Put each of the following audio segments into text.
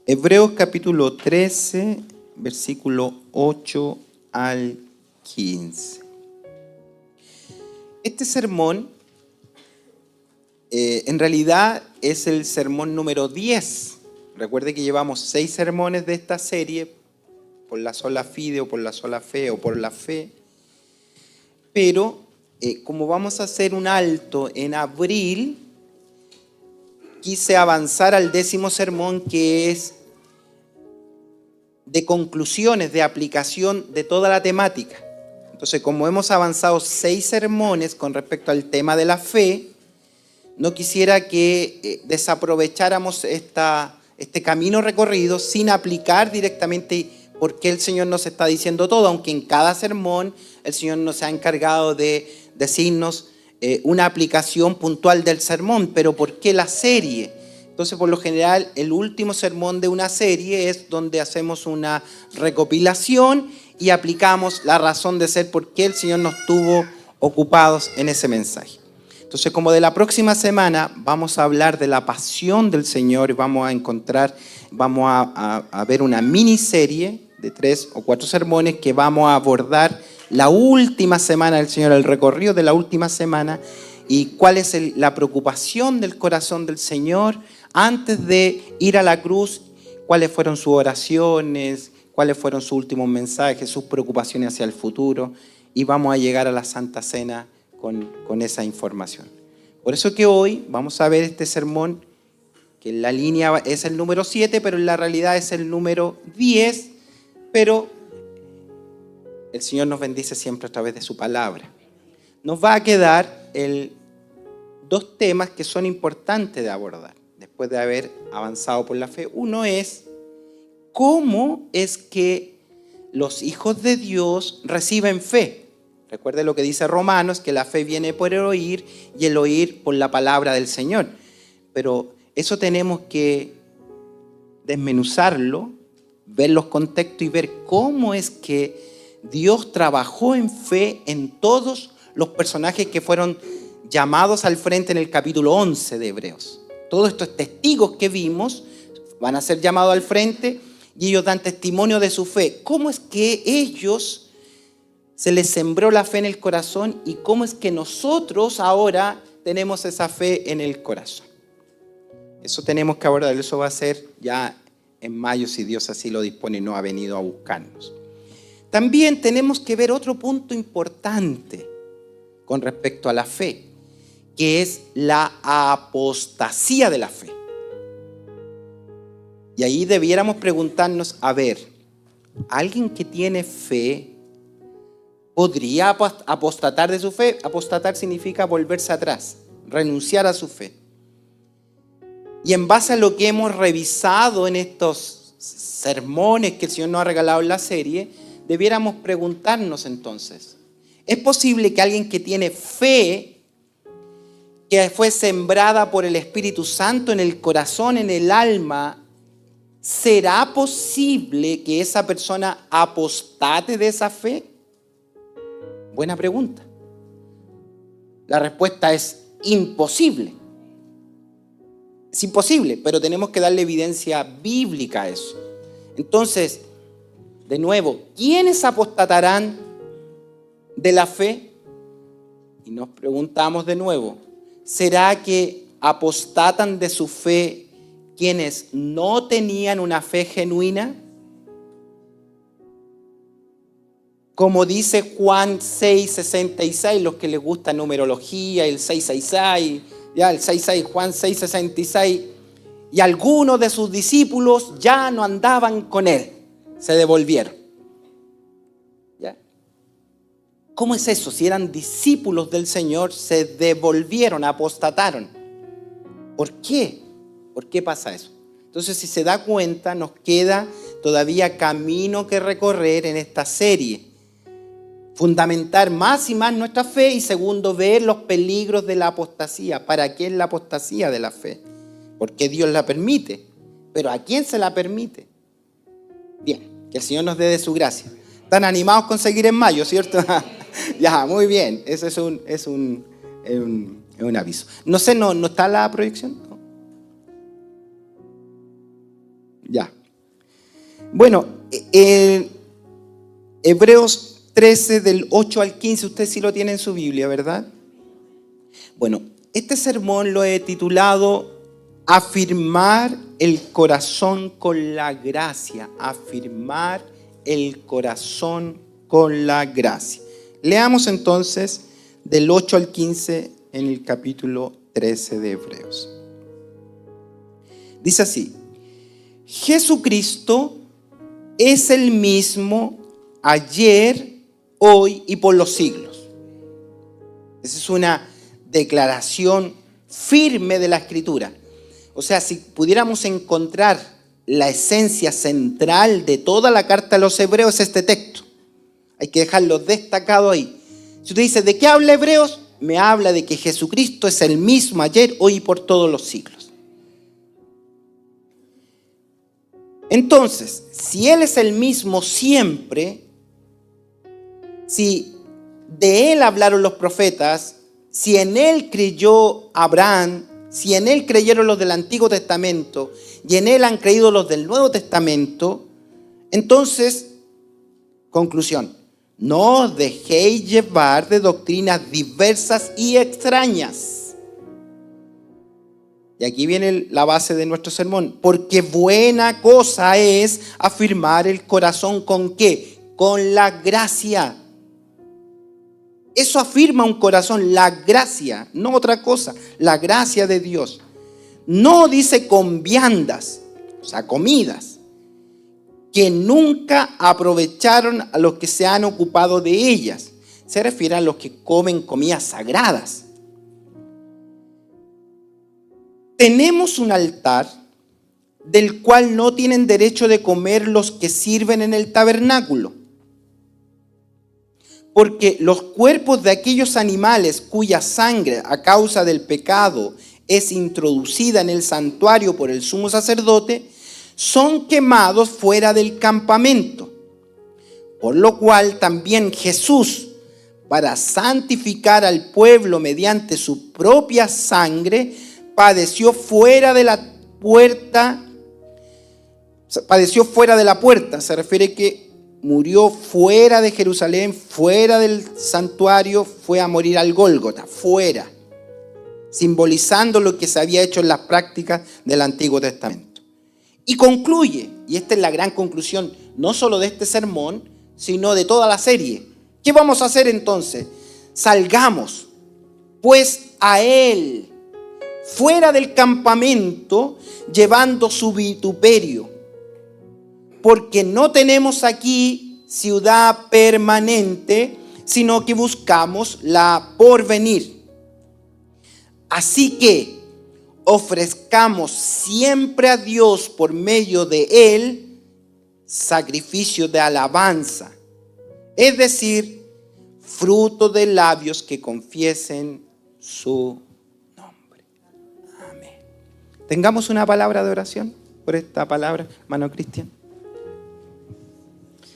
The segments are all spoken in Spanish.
Hebreos capítulo 13, versículo 8 al 15. Este sermón en realidad es el sermón número 10. Recuerde que llevamos 6 sermones de esta serie, por la sola fide o por la sola fe o por la fe. Pero como vamos a hacer un alto en abril, quise avanzar al 10º sermón, que es de conclusiones, de aplicación de toda la temática. Entonces, como hemos avanzado 6 sermones con respecto al tema de la fe, no quisiera que desaprovecháramos este camino recorrido sin aplicar directamente por qué el Señor nos está diciendo todo, aunque en cada sermón el Señor nos ha encargado de decirnos una aplicación puntual del sermón, pero ¿por qué la serie? Entonces, por lo general, el último sermón de una serie es donde hacemos una recopilación y aplicamos la razón de ser por qué el Señor nos tuvo ocupados en ese mensaje. Entonces, como de la próxima semana vamos a hablar de la pasión del Señor, vamos a ver una miniserie de 3 o 4 sermones que vamos a abordar la última semana del Señor, el recorrido de la última semana y cuál es la preocupación del corazón del Señor antes de ir a la cruz, cuáles fueron sus oraciones, cuáles fueron sus últimos mensajes, sus preocupaciones hacia el futuro, y vamos a llegar a la Santa Cena con esa información. Por eso que hoy vamos a ver este sermón, que en la línea es el número 7, pero en la realidad es el número 10, pero el Señor nos bendice siempre a través de su palabra. Nos va a quedar 2 temas que son importantes de abordar, después de haber avanzado por la fe. Uno es, ¿cómo es que los hijos de Dios reciben fe? Recuerde lo que dice Romanos, que la fe viene por el oír y el oír por la palabra del Señor. Pero eso tenemos que desmenuzarlo, ver los contextos y ver cómo es que Dios trabajó en fe en todos los personajes que fueron llamados al frente en el capítulo 11 de Hebreos. Todos estos testigos que vimos van a ser llamados al frente y ellos dan testimonio de su fe. ¿Cómo es que ellos se les sembró la fe en el corazón y cómo es que nosotros ahora tenemos esa fe en el corazón? Eso tenemos que abordar. Eso va a ser ya en mayo, si Dios así lo dispone y no ha venido a buscarnos. También tenemos que ver otro punto importante con respecto a la fe, que es la apostasía de la fe. Y ahí debiéramos preguntarnos, a ver, ¿alguien que tiene fe podría apostatar de su fe? Apostatar significa volverse atrás, renunciar a su fe. Y en base a lo que hemos revisado en estos sermones que el Señor nos ha regalado en la serie, debiéramos preguntarnos entonces, ¿es posible que alguien que tiene fe, que fue sembrada por el Espíritu Santo en el corazón, en el alma, será posible que esa persona apostate de esa fe? Buena pregunta. La respuesta es imposible. Es imposible, pero tenemos que darle evidencia bíblica a eso. Entonces, de nuevo, ¿quiénes apostatarán de la fe? Y nos preguntamos de nuevo, ¿será que apostatan de su fe quienes no tenían una fe genuina? Como dice Juan 6:66, los que les gusta numerología, el 666, ya el 66, Juan 6:66, y algunos de sus discípulos ya no andaban con él, se devolvieron. ¿Ya? ¿Cómo es eso? Si eran discípulos del Señor, se devolvieron, apostataron. ¿Por qué? ¿Por qué pasa eso? Entonces, si se da cuenta, nos queda todavía camino que recorrer en esta serie. Fundamentar más y más nuestra fe y segundo, ver los peligros de la apostasía. ¿Para qué es la apostasía de la fe? ¿Por qué Dios la permite? ¿Pero a quién se la permite? Bien, que el Señor nos dé de su gracia. ¿Están animados con seguir en mayo, cierto? Ya, muy bien. Eso es un aviso. No sé, ¿no está la proyección? Ya. Bueno, Hebreos 13 del 8 al 15, usted sí lo tiene en su Biblia, ¿verdad? Bueno, este sermón lo he titulado Afirmar el corazón con la gracia. Afirmar el corazón con la gracia. Leamos entonces del 8 al 15 en el capítulo 13 de Hebreos. Dice así: Jesucristo es el mismo ayer, hoy y por los siglos. Esa es una declaración firme de la Escritura. O sea, si pudiéramos encontrar la esencia central de toda la carta a los Hebreos, es este texto. Hay que dejarlo destacado ahí. Si usted dice, ¿de qué habla Hebreos? Me habla de que Jesucristo es el mismo ayer, hoy y por todos los siglos. Entonces, si Él es el mismo siempre, si de Él hablaron los profetas, si en Él creyó Abraham, si en Él creyeron los del Antiguo Testamento y en Él han creído los del Nuevo Testamento, entonces, conclusión, no os dejéis llevar de doctrinas diversas y extrañas. Y aquí viene la base de nuestro sermón. Porque buena cosa es afirmar el corazón ¿con qué? Con la gracia. Eso afirma un corazón, la gracia, no otra cosa, la gracia de Dios. No dice con viandas, o sea, comidas, que nunca aprovecharon a los que se han ocupado de ellas. Se refiere a los que comen comidas sagradas. Tenemos un altar del cual no tienen derecho de comer los que sirven en el tabernáculo. Porque los cuerpos de aquellos animales cuya sangre a causa del pecado es introducida en el santuario por el sumo sacerdote, son quemados fuera del campamento. Por lo cual también Jesús, para santificar al pueblo mediante su propia sangre, padeció fuera de la puerta. Se refiere que murió fuera de Jerusalén, fuera del santuario, fue a morir al Gólgota, fuera, simbolizando lo que se había hecho en las prácticas del Antiguo Testamento. Y concluye, y esta es la gran conclusión, no solo de este sermón, sino de toda la serie. ¿Qué vamos a hacer entonces? Salgamos, pues, a Él, fuera del campamento, llevando su vituperio. Porque no tenemos aquí ciudad permanente, sino que buscamos la porvenir. Así que ofrezcamos siempre a Dios por medio de Él sacrificio de alabanza, es decir, fruto de labios que confiesen su nombre. Amén. Tengamos una palabra de oración por esta palabra, hermano Cristian.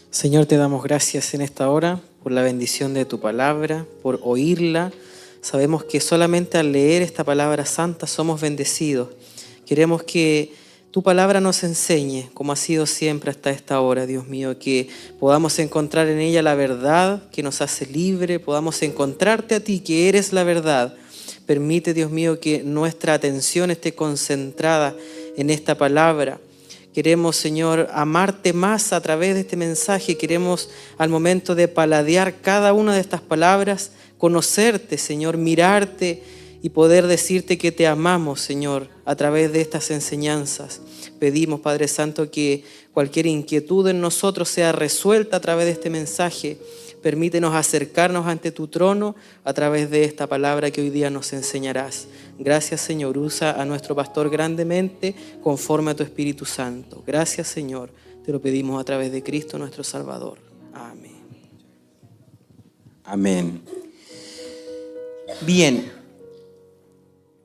Señor, te damos gracias en esta hora por la bendición de tu palabra, por oírla. Sabemos que solamente al leer esta palabra santa somos bendecidos. Queremos que tu palabra nos enseñe, como ha sido siempre hasta esta hora, Dios mío, que podamos encontrar en ella la verdad que nos hace libre, podamos encontrarte a ti, que eres la verdad. Permite, Dios mío, que nuestra atención esté concentrada en esta palabra. Queremos, Señor, amarte más a través de este mensaje. Queremos, al momento de paladear cada una de estas palabras, conocerte, Señor, mirarte y poder decirte que te amamos, Señor, a través de estas enseñanzas. Pedimos, Padre Santo, que cualquier inquietud en nosotros sea resuelta a través de este mensaje. Permítenos acercarnos ante tu trono a través de esta palabra que hoy día nos enseñarás. Gracias, Señor. Usa a nuestro pastor grandemente conforme a tu Espíritu Santo. Gracias, Señor. Te lo pedimos a través de Cristo nuestro Salvador. Amén. Amén. Bien.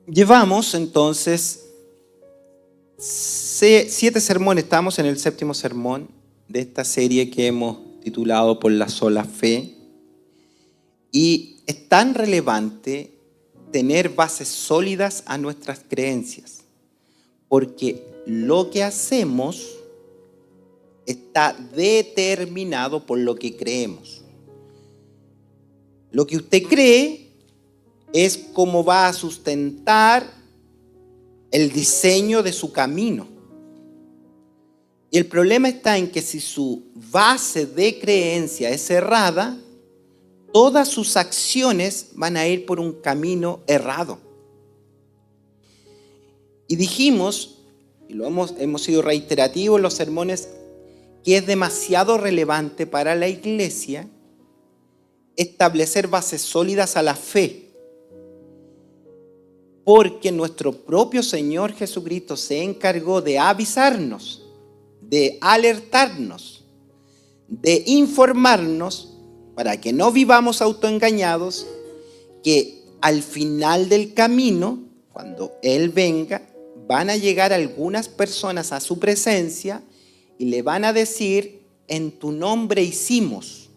Llevamos entonces 7 sermones. Estamos en el 7º sermón de esta serie que hemos titulado Por la sola fe. Y es tan relevante tener bases sólidas a nuestras creencias, porque lo que hacemos está determinado por lo que creemos. Lo que usted cree es cómo va a sustentar el diseño de su camino. Y el problema está en que si su base de creencia es errada, todas sus acciones van a ir por un camino errado. Y dijimos, y lo hemos sido reiterativos en los sermones, que es demasiado relevante para la iglesia establecer bases sólidas a la fe. Porque nuestro propio Señor Jesucristo se encargó de avisarnos, de alertarnos, de informarnos para que no vivamos autoengañados, que al final del camino, cuando Él venga, van a llegar algunas personas a su presencia y le van a decir: en tu nombre hicimos.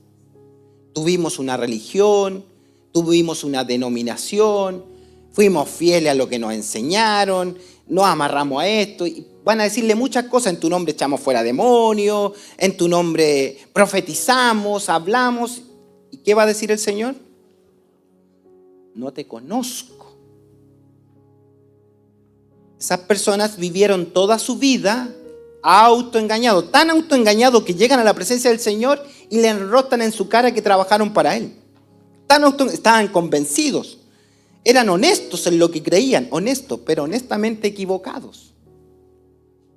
Tuvimos una religión, tuvimos una denominación, fuimos fieles a lo que nos enseñaron, nos amarramos a esto. Y van a decirle muchas cosas: en tu nombre echamos fuera demonios, en tu nombre profetizamos, hablamos. ¿Y qué va a decir el Señor? No te conozco. Esas personas vivieron toda su vida autoengañados, tan autoengañados que llegan a la presencia del Señor y le enroscan en su cara que trabajaron para Él. Estaban convencidos, eran honestos en lo que creían, honestos, pero honestamente equivocados.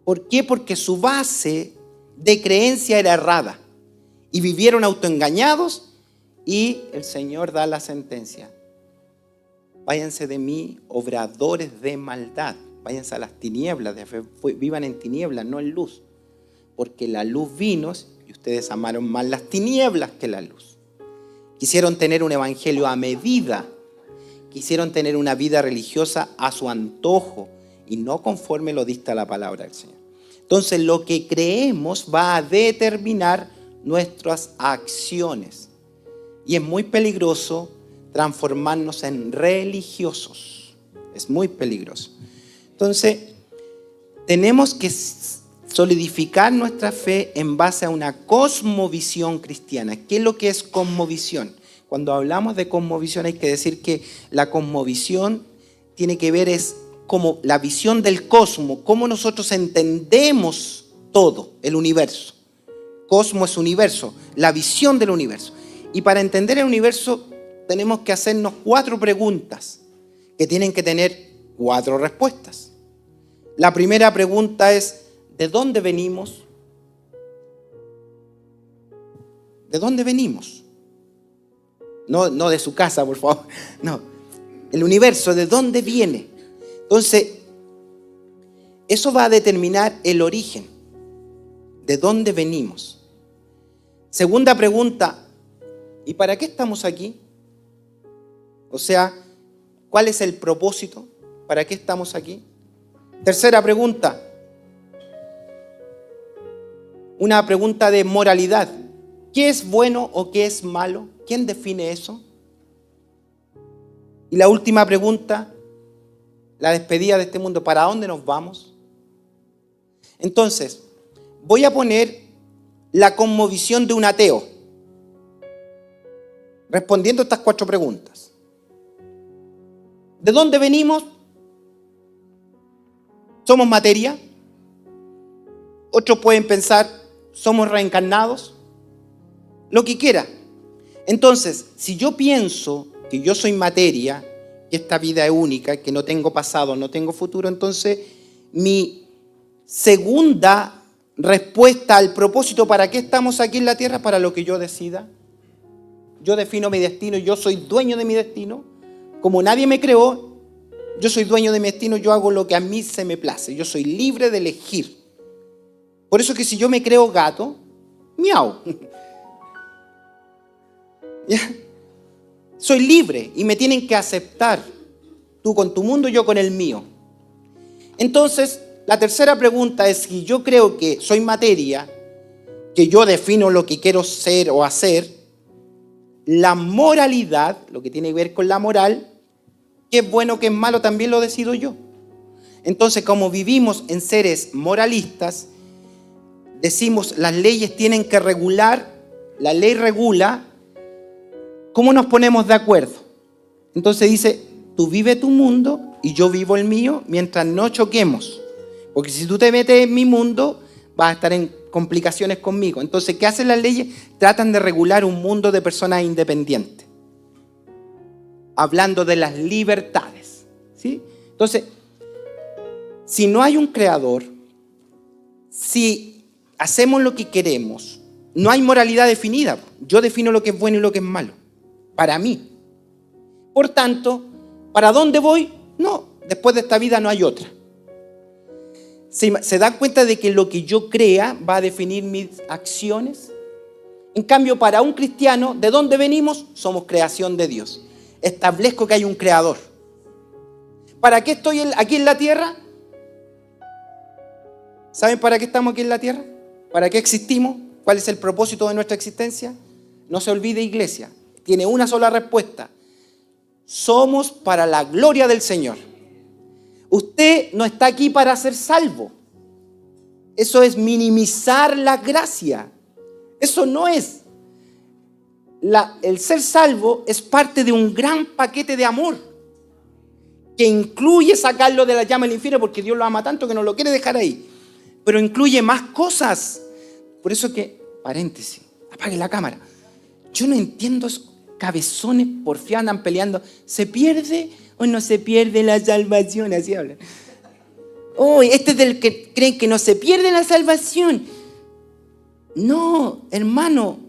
¿Por qué? Porque su base de creencia era errada y vivieron autoengañados, y el Señor da la sentencia: váyanse de mí, obradores de maldad. Váyanse a las tinieblas, vivan en tinieblas, no en luz. Porque la luz vino y ustedes amaron más las tinieblas que la luz. Quisieron tener un evangelio a medida. Quisieron tener una vida religiosa a su antojo y no conforme lo dicta la palabra del Señor. Entonces, lo que creemos va a determinar nuestras acciones. Y es muy peligroso transformarnos en religiosos. Es muy peligroso. Entonces, tenemos que solidificar nuestra fe en base a una cosmovisión cristiana. ¿Qué es lo que es cosmovisión? Cuando hablamos de cosmovisión hay que decir que la cosmovisión tiene que ver es como la visión del cosmos, cómo nosotros entendemos todo, el universo. Cosmos es universo, la visión del universo. Y para entender el universo tenemos que hacernos 4 preguntas que tienen que tener 4 respuestas. La primera pregunta es: ¿de dónde venimos? ¿De dónde venimos? No de su casa, por favor. No. El universo, ¿de dónde viene? Entonces, eso va a determinar el origen. ¿De dónde venimos? Segunda pregunta: ¿y para qué estamos aquí? O sea, ¿cuál es el propósito? ¿Para qué estamos aquí? Tercera pregunta, una pregunta de moralidad. ¿Qué es bueno o qué es malo? ¿Quién define eso? Y la última pregunta, la despedida de este mundo. ¿Para dónde nos vamos? Entonces, voy a poner la cosmovisión de un ateo, respondiendo a estas 4 preguntas. ¿De dónde venimos? ¿Somos materia? Otros pueden pensar: ¿somos reencarnados? Lo que quiera. Entonces, si yo pienso que yo soy materia, que esta vida es única, que no tengo pasado, no tengo futuro, entonces mi segunda respuesta al propósito: ¿para qué estamos aquí en la tierra? Para lo que yo decida. Yo defino mi destino, yo soy dueño de mi destino. Como nadie me creó, yo soy dueño de mi destino, yo hago lo que a mí se me place. Yo soy libre de elegir. Por eso que si yo me creo gato, miau. ¿Ya? Soy libre y me tienen que aceptar. Tú con tu mundo, yo con el mío. Entonces, la tercera pregunta es: si yo creo que soy materia, que yo defino lo que quiero ser o hacer, la moralidad, lo que tiene que ver con la moral, qué es bueno, qué es malo, también lo decido yo. Entonces, como vivimos en seres moralistas, decimos las leyes tienen que regular, la ley regula, ¿cómo nos ponemos de acuerdo? Entonces dice, tú vive tu mundo y yo vivo el mío mientras no choquemos. Porque si tú te metes en mi mundo, vas a estar en complicaciones conmigo. Entonces, ¿qué hacen las leyes? Tratan de regular un mundo de personas independientes. Hablando de las libertades, ¿sí? Entonces, si no hay un creador, si hacemos lo que queremos, no hay moralidad definida. Yo defino lo que es bueno y lo que es malo, para mí. Por tanto, ¿para dónde voy? No, después de esta vida no hay otra. ¿Se dan cuenta de que lo que yo crea va a definir mis acciones? En cambio, para un cristiano, ¿de dónde venimos? Somos creación de Dios. Establezco que hay un creador. ¿Para qué estoy aquí en la tierra? ¿Saben para qué estamos aquí en la tierra? ¿Para qué existimos? ¿Cuál es el propósito de nuestra existencia? No se olvide, iglesia, tiene una sola respuesta. Somos para la gloria del Señor. Usted no está aquí para ser salvo. Eso es minimizar la gracia. Eso no es. El ser salvo es parte de un gran paquete de amor que incluye sacarlo de la llama del infierno, porque Dios lo ama tanto que no lo quiere dejar ahí. Pero incluye más cosas. Por eso que, paréntesis, apague la cámara. Yo no entiendo esos cabezones porfiados andan peleando. ¿Se pierde o no se pierde la salvación? Así hablan. Oh, este es del que creen que no se pierde la salvación. No, hermano,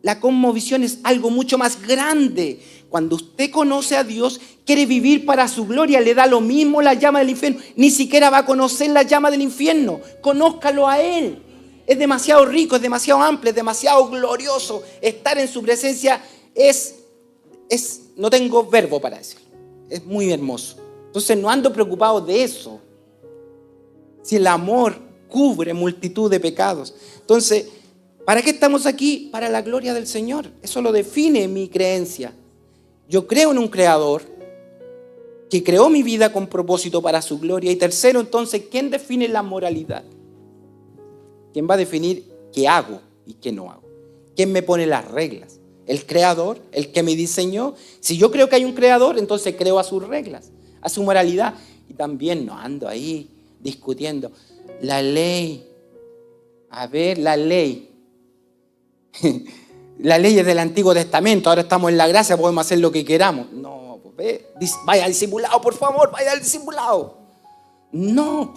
la cosmovisión es algo mucho más grande. Cuando usted conoce a Dios, quiere vivir para su gloria, le da lo mismo la llama del infierno. Ni siquiera va a conocer la llama del infierno. Conózcalo a Él. Es demasiado rico, es demasiado amplio, es demasiado glorioso. Estar en su presencia no tengo verbo para decirlo. Es muy hermoso. Entonces no ando preocupado de eso. Si el amor cubre multitud de pecados. Entonces, ¿para qué estamos aquí? Para la gloria del Señor. Eso lo define mi creencia. Yo creo en un creador que creó mi vida con propósito para su gloria. Y tercero, entonces, ¿quién define la moralidad? ¿Quién va a definir qué hago y qué no hago? ¿Quién me pone las reglas? ¿El creador? ¿El que me diseñó? Si yo creo que hay un creador, entonces creo a sus reglas, a su moralidad. Y también no ando ahí discutiendo. La ley. A ver, la ley. La ley es del Antiguo Testamento. Ahora estamos en la gracia, podemos hacer lo que queramos. No, pues, vaya al discipulado, por favor, vaya al discipulado. No.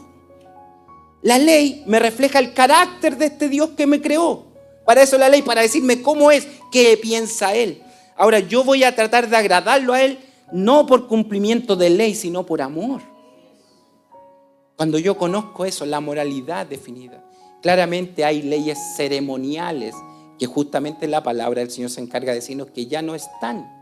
La ley me refleja el carácter de este Dios que me creó. Para eso la ley, para decirme cómo es, qué piensa Él. Ahora yo voy a tratar de agradarlo a Él, no por cumplimiento de ley, sino por amor. Cuando yo conozco eso, la moralidad definida. Claramente hay leyes ceremoniales que justamente la palabra del Señor se encarga de decirnos que ya no están.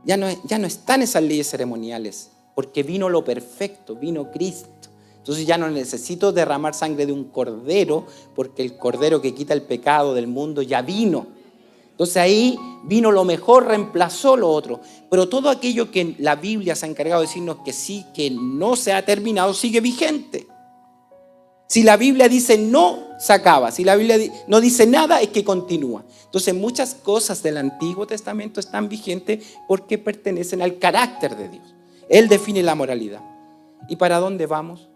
Ya no están esas leyes ceremoniales, porque vino lo perfecto, vino Cristo. Entonces ya no necesito derramar sangre de un cordero, porque el cordero que quita el pecado del mundo ya vino. Entonces ahí vino lo mejor, reemplazó lo otro. Pero todo aquello que la Biblia se ha encargado de decirnos que sí, que no se ha terminado, sigue vigente. Si la Biblia dice no, se acaba. Si la Biblia no dice nada, es que continúa. Entonces muchas cosas del Antiguo Testamento están vigentes porque pertenecen al carácter de Dios. Él define la moralidad. ¿Y para dónde vamos?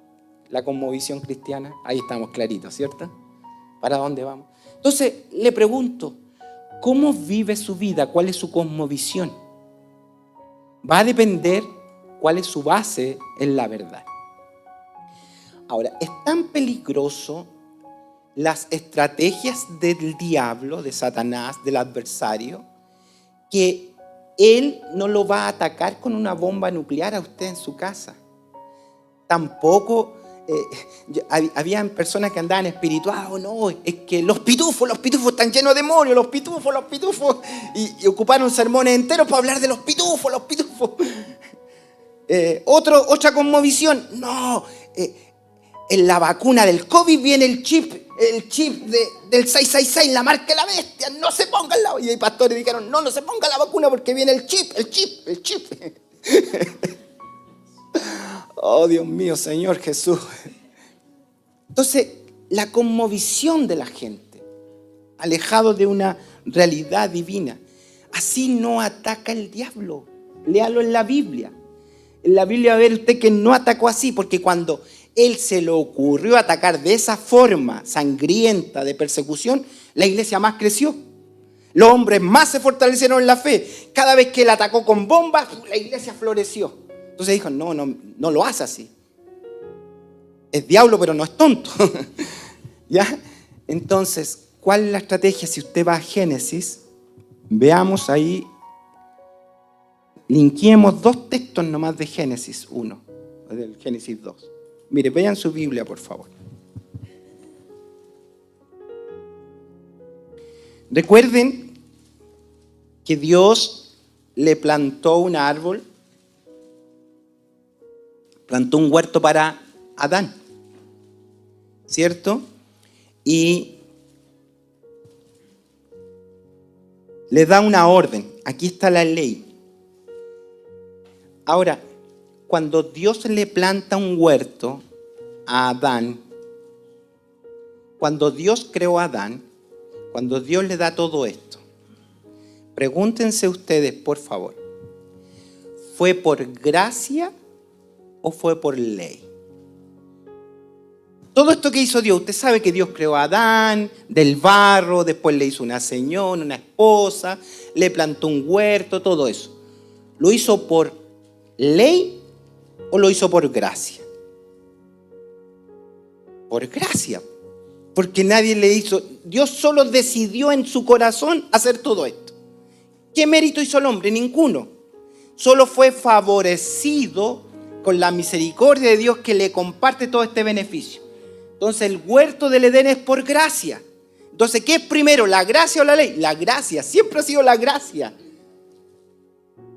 La cosmovisión cristiana, ahí estamos claritos, ¿cierto? ¿Para dónde vamos? Entonces le pregunto, ¿cómo vive su vida? ¿Cuál es su cosmovisión? Va a depender cuál es su base en la verdad. Ahora, es tan peligroso las estrategias del diablo, de Satanás, del adversario, que él no lo va a atacar con una bomba nuclear a usted en su casa. Tampoco habían personas que andaban espirituados, no, es que los pitufos están llenos de demonios, los pitufos, y ocuparon sermones enteros para hablar de los pitufos. Otra cosmovisión, no, en la vacuna del COVID viene el chip del 666, la marca de la bestia, no se pongan la... Y hay pastores dijeron, no se ponga la vacuna porque viene el chip. Oh, Dios mío, Señor Jesús. Entonces, la conmovisión de la gente, alejado de una realidad divina. Así no ataca el diablo. Léalo en la Biblia. En la Biblia va a ver usted que no atacó así, porque cuando él se le ocurrió atacar de esa forma sangrienta de persecución, la iglesia más creció. Los hombres más se fortalecieron en la fe. Cada vez que él atacó con bombas, la iglesia floreció. Entonces dijo, no lo hace así. Es diablo, pero no es tonto. ¿Ya? Entonces, ¿cuál es la estrategia? Si usted va a Génesis, veamos ahí, linkeemos 2 textos nomás de Génesis 1, del Génesis 2. Mire, vean su Biblia, por favor. Recuerden que Dios le plantó un árbol, plantó un huerto para Adán, ¿cierto? Y le da una orden. Aquí está la ley. Ahora, cuando Dios le planta un huerto a Adán, cuando Dios creó a Adán, cuando Dios le da todo esto, pregúntense ustedes, por favor, ¿fue por gracia o fue por ley? Todo esto que hizo Dios, usted sabe que Dios creó a Adán del barro, después le hizo una señora, una esposa, le plantó un huerto, todo eso. ¿Lo hizo por ley o lo hizo por gracia? Por gracia. Porque nadie le hizo, Dios solo decidió en su corazón hacer todo esto. ¿Qué mérito hizo el hombre? Ninguno. Solo fue favorecido con la misericordia de Dios que le comparte todo este beneficio. Entonces el huerto del Edén es por gracia. Entonces, ¿qué es primero, la gracia o la ley? La gracia, siempre ha sido la gracia.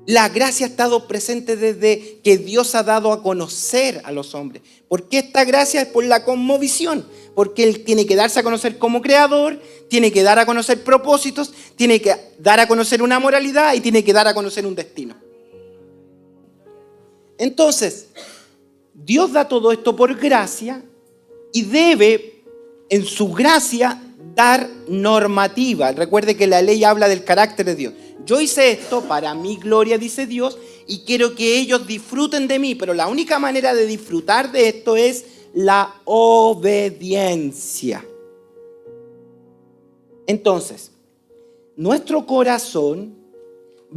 La gracia ha estado presente desde que Dios ha dado a conocer a los hombres. ¿Por qué esta gracia? Es por la conmovisión. Porque Él tiene que darse a conocer como creador, tiene que dar a conocer propósitos, tiene que dar a conocer una moralidad y tiene que dar a conocer un destino. Entonces, Dios da todo esto por gracia y debe, en su gracia, dar normativa. Recuerde que la ley habla del carácter de Dios. Yo hice esto para mi gloria, dice Dios, y quiero que ellos disfruten de mí, pero la única manera de disfrutar de esto es la obediencia. Entonces, nuestro corazón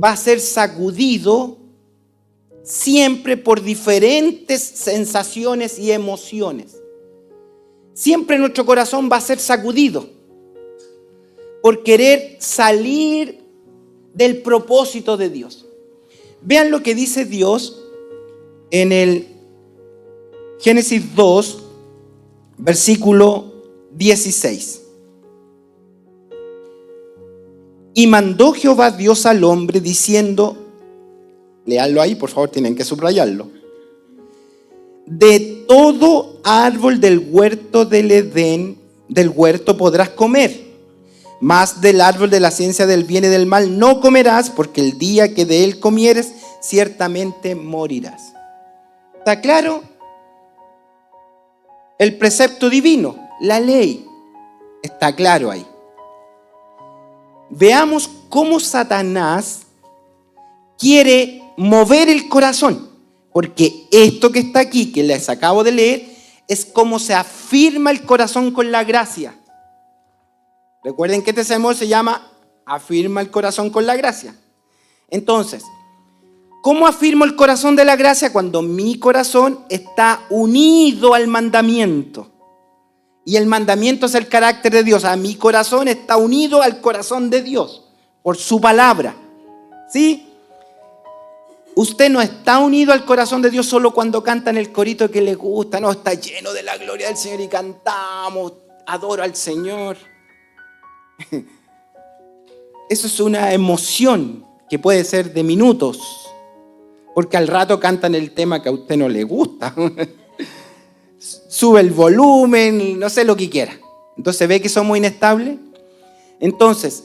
va a ser sacudido siempre por diferentes sensaciones y emociones. Siempre nuestro corazón va a ser sacudido por querer salir del propósito de Dios. Vean lo que dice Dios en el Génesis 2, versículo 16. Y mandó Jehová Dios al hombre diciendo, léanlo ahí, por favor, tienen que subrayarlo. De todo árbol del huerto del Edén, del huerto podrás comer, mas del árbol de la ciencia del bien y del mal no comerás, porque el día que de él comieres, ciertamente morirás. ¿Está claro? El precepto divino, la ley, está claro ahí. Veamos cómo Satanás quiere mover el corazón, porque esto que está aquí, que les acabo de leer, es cómo se afirma el corazón con la gracia. Recuerden que este sermón se llama afirma el corazón con la gracia. Entonces, ¿cómo afirmo el corazón de la gracia? Cuando mi corazón está unido al mandamiento. Y el mandamiento es el carácter de Dios. Mi corazón está unido al corazón de Dios por su palabra. ¿Sí? Usted no está unido al corazón de Dios solo cuando cantan el corito que le gusta. No, está lleno de la gloria del Señor y cantamos, adoro al Señor. Eso es una emoción que puede ser de minutos, porque al rato cantan el tema que a usted no le gusta. Sube el volumen, no sé lo que quiera. Entonces, ¿ve que somos inestables? Entonces,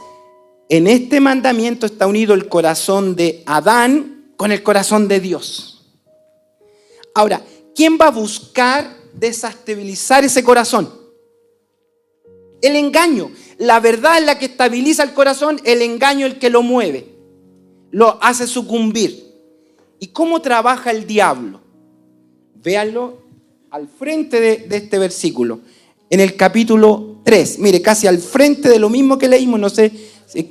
en este mandamiento está unido el corazón de Adán con el corazón de Dios. Ahora, ¿quién va a buscar desestabilizar ese corazón? El engaño. La verdad es la que estabiliza el corazón, el engaño es el que lo mueve, lo hace sucumbir. ¿Y cómo trabaja el diablo? Véanlo al frente de este versículo, en el capítulo 3. Mire, casi al frente de lo mismo que leímos, no sé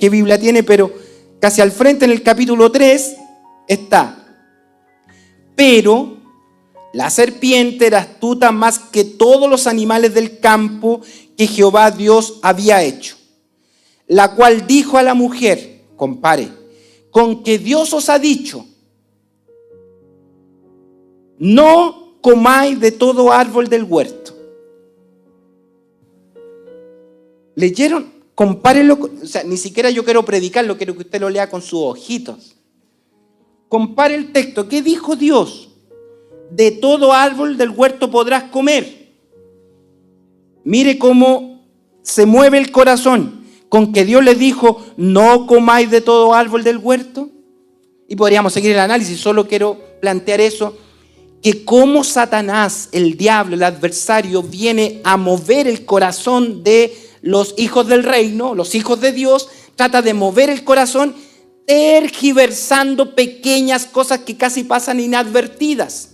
qué Biblia tiene, pero casi al frente en el capítulo 3 está: pero la serpiente era astuta más que todos los animales del campo que Jehová Dios había hecho, la cual dijo a la mujer, compare, con que Dios os ha dicho, no comáis de todo árbol del huerto. ¿Leyeron? Compárenlo, o sea, ni siquiera yo quiero predicarlo, quiero que usted lo lea con sus ojitos. Compare el texto. ¿Qué dijo Dios? De todo árbol del huerto podrás comer. Mire cómo se mueve el corazón. Con que Dios les dijo, no comáis de todo árbol del huerto. Y podríamos seguir el análisis, solo quiero plantear eso. Que cómo Satanás, el diablo, el adversario, viene a mover el corazón de los hijos del reino, los hijos de Dios, trata de mover el corazón tergiversando pequeñas cosas que casi pasan inadvertidas.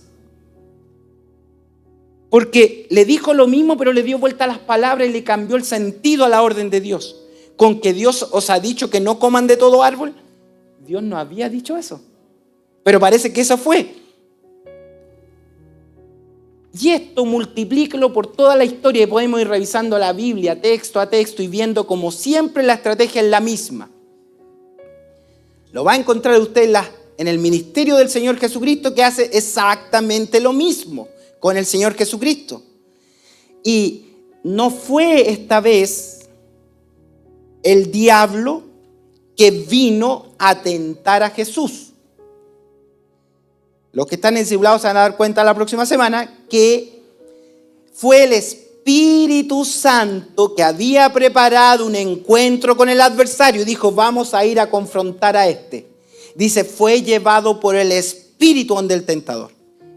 Porque le dijo lo mismo, pero le dio vuelta a las palabras y le cambió el sentido a la orden de Dios. Con que Dios os ha dicho que no coman de todo árbol. Dios no había dicho eso. Pero parece que eso fue. Y esto multiplíquelo por toda la historia y podemos ir revisando la Biblia texto a texto y viendo como siempre la estrategia es la misma. Lo va a encontrar usted en el ministerio del Señor Jesucristo, que hace exactamente lo mismo con el Señor Jesucristo. Y no fue esta vez el diablo que vino a tentar a Jesús. Los que están discipulados se van a dar cuenta la próxima semana que fue el Espíritu Santo que había preparado un encuentro con el adversario y dijo, vamos a ir a confrontar a este. Dice, fue llevado por el Espíritu donde el tentador.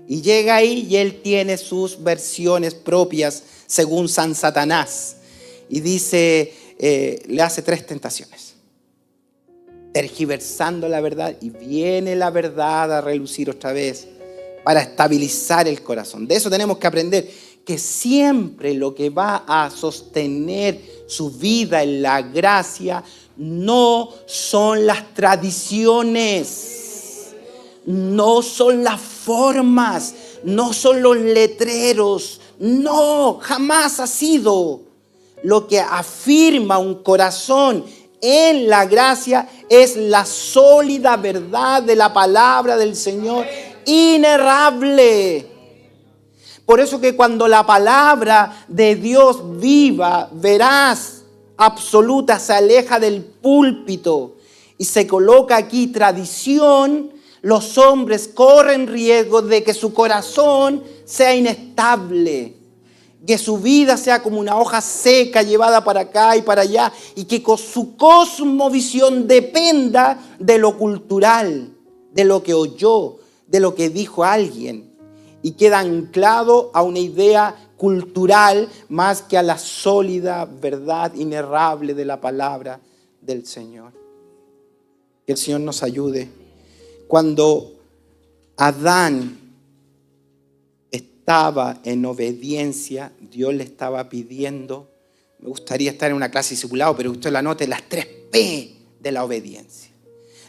Y llega ahí y él tiene sus versiones propias según San Satanás. Y dice, le hace 3 tentaciones. Tergiversando la verdad, y viene la verdad a relucir otra vez para estabilizar el corazón. De eso tenemos que aprender, que siempre lo que va a sostener su vida en la gracia no son las tradiciones, no son las formas, no son los letreros, no, jamás ha sido. Lo que afirma un corazón en la gracia es la sólida verdad de la palabra del Señor, inerrable. Por eso que cuando la palabra de Dios viva, veraz, absoluta, se aleja del púlpito y se coloca aquí tradición, los hombres corren riesgo de que su corazón sea inestable, que su vida sea como una hoja seca llevada para acá y para allá, y que su cosmovisión dependa de lo cultural, de lo que oyó, de lo que dijo alguien, y queda anclado a una idea cultural más que a la sólida verdad inerrable de la palabra del Señor. Que el Señor nos ayude. Cuando Adán estaba en obediencia, Dios le estaba pidiendo, me gustaría estar en una clase discipulado, pero usted la anote, las 3 P de la obediencia.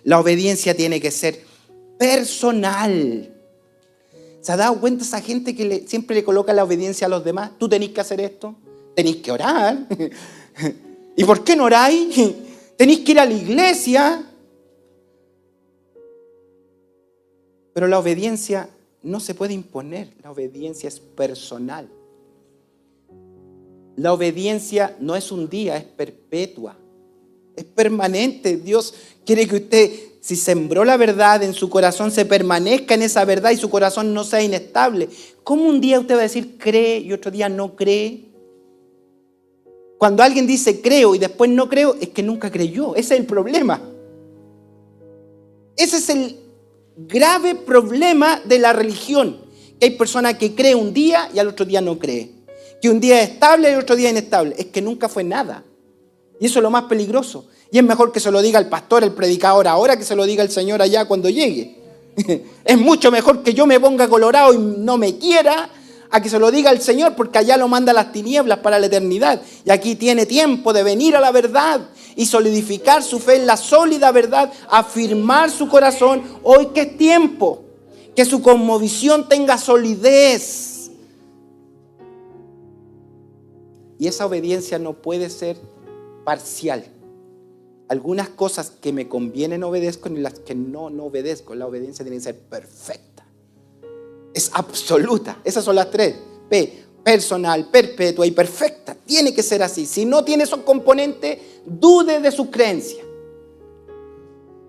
La obediencia tiene que ser personal. ¿Se ha dado cuenta esa gente que siempre le coloca la obediencia a los demás? Tú tenés que hacer esto, tenés que orar. ¿Y por qué no oráis? Tenés que ir a la iglesia. Pero la obediencia no se puede imponer, la obediencia es personal. La obediencia no es un día, es perpetua, es permanente. Dios quiere que usted, si sembró la verdad en su corazón, se permanezca en esa verdad y su corazón no sea inestable. ¿Cómo un día usted va a decir cree y otro día no cree? Cuando alguien dice creo y después no creo, es que nunca creyó. Ese es el problema. Ese es el grave problema de la religión. Que hay personas que creen un día y al otro día no creen. Que un día es estable y otro día inestable. Es que nunca fue nada. Y eso es lo más peligroso. Y es mejor que se lo diga el pastor, el predicador ahora, que se lo diga el Señor allá cuando llegue. Es mucho mejor que yo me ponga colorado y no me quiera, a que se lo diga el Señor, porque allá lo manda a las tinieblas para la eternidad. Y aquí tiene tiempo de venir a la verdad y solidificar su fe en la sólida verdad, afirmar su corazón. Hoy que es tiempo, que su cosmovisión tenga solidez. Y esa obediencia no puede ser parcial. Algunas cosas que me convienen obedezco y las que no obedezco. La obediencia tiene que ser perfecta. Es absoluta. Esas son las tres. P, personal, perpetua y perfecta. Tiene que ser así. Si no tiene esos componentes, dude de su creencia.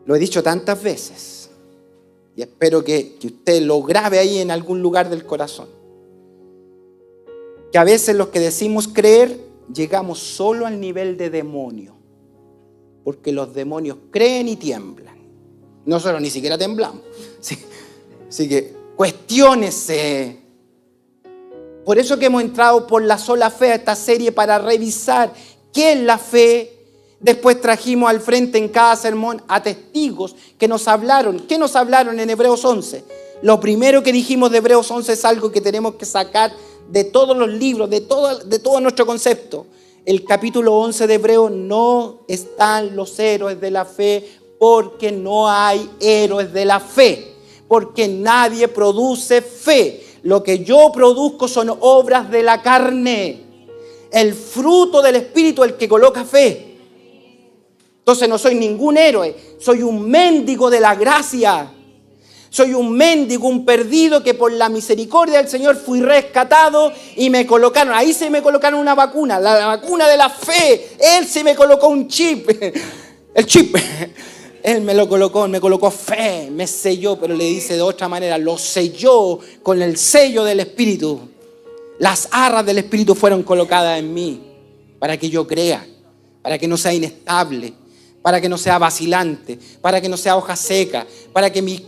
Lo he dicho tantas veces y espero que usted lo grabe ahí en algún lugar del corazón. Que a veces los que decimos creer llegamos solo al nivel de demonio. Porque los demonios creen y tiemblan. Nosotros ni siquiera temblamos. Así que cuestiónese. Por eso que hemos entrado por la sola fe a esta serie para revisar qué es la fe. Después trajimos al frente en cada sermón a testigos que nos hablaron. ¿Qué nos hablaron en Hebreos 11? Lo primero que dijimos de Hebreos 11 es algo que tenemos que sacar de todos los libros, de todo nuestro concepto. El capítulo 11 de Hebreos: no están los héroes de la fe, porque no hay héroes de la fe, porque nadie produce fe. Lo que yo produzco son obras de la carne. El fruto del Espíritu es el que coloca fe. Entonces no soy ningún héroe, soy un mendigo de la gracia. Soy un mendigo, un perdido que por la misericordia del Señor fui rescatado y me colocaron. Ahí se me colocaron una vacuna, la vacuna de la fe. Él se me colocó un chip. El chip. Él me lo colocó, me colocó fe, me selló, pero le dice de otra manera, lo selló con el sello del Espíritu. Las arras del Espíritu fueron colocadas en mí para que yo crea, para que no sea inestable, para que no sea vacilante, para que no sea hoja seca, para que mi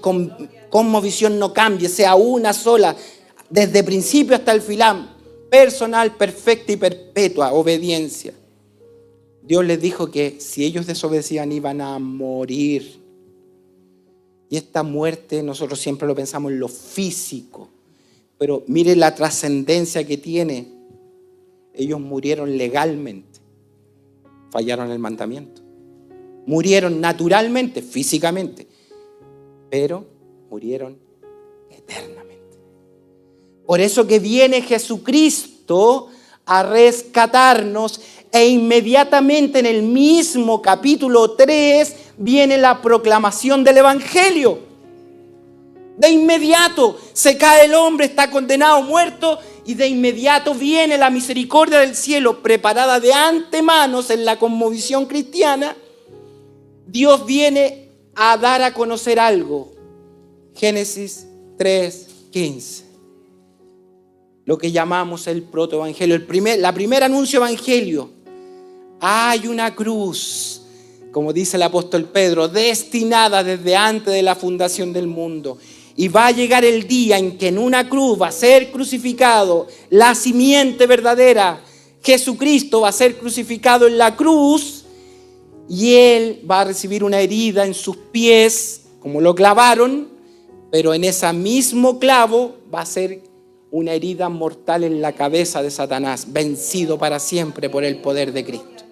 cosmovisión no cambie, sea una sola, desde principio hasta el final, personal, perfecta y perpetua, obediencia. Dios les dijo que si ellos desobedecían iban a morir. Y esta muerte nosotros siempre lo pensamos en lo físico, pero mire la trascendencia que tiene. Ellos murieron legalmente, fallaron el mandamiento. Murieron naturalmente, físicamente, pero murieron eternamente. Por eso que viene Jesucristo a rescatarnos e inmediatamente en el mismo capítulo 3 viene la proclamación del Evangelio. De inmediato se cae el hombre, está condenado, muerto, y de inmediato viene la misericordia del cielo preparada de antemano en la cosmovisión cristiana. Dios viene a dar a conocer algo. Génesis 3:15. Lo que llamamos el protoevangelio. La primer anuncio evangelio. Hay una cruz, como dice el apóstol Pedro, destinada desde antes de la fundación del mundo. Y va a llegar el día en que en una cruz va a ser crucificado la simiente verdadera. Jesucristo va a ser crucificado en la cruz. Y Él va a recibir una herida en sus pies, como lo clavaron, pero en ese mismo clavo va a ser una herida mortal en la cabeza de Satanás, vencido para siempre por el poder de Cristo.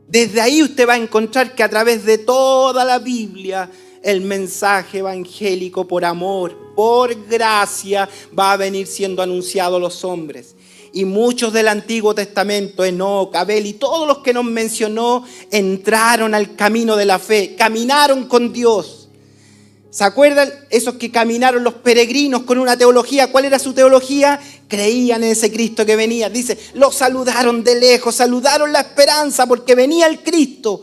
Desde ahí usted va a encontrar que a través de toda la Biblia, el mensaje evangélico por amor, por gracia, va a venir siendo anunciado a los hombres. Y muchos del Antiguo Testamento, Enoc, Abel y todos los que nos mencionó, entraron al camino de la fe, caminaron con Dios. ¿Se acuerdan? Esos que caminaron los peregrinos con una teología. ¿Cuál era su teología? Creían en ese Cristo que venía. Dice, lo saludaron de lejos, saludaron la esperanza porque venía el Cristo.